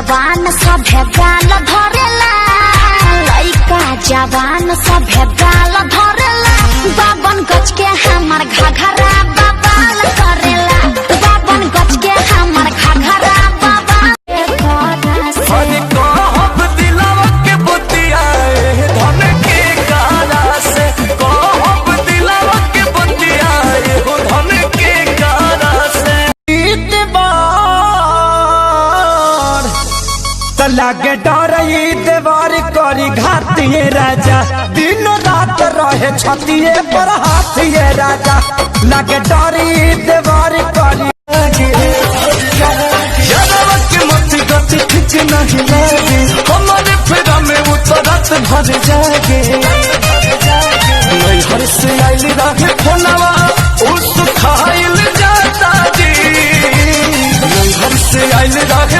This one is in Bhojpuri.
जवान सभे गाल धरेला, लइका जवान सभे गाल धरेला। 52 गज के हमर घघरा बवाल करेला, 52 गज के हमर घघरा बवाल लागे डर देवार करी घातिए राजा, दिन रात रहे छतिए पर हाथिए राजा। लागे डर देवार करी मती गति खिंच नहीं लागे, हमारे फेरा में उतरत भर जागे। नैहर से आइल रहे फोनवा उस खाइल जाता जी, नैहर से आइल रहे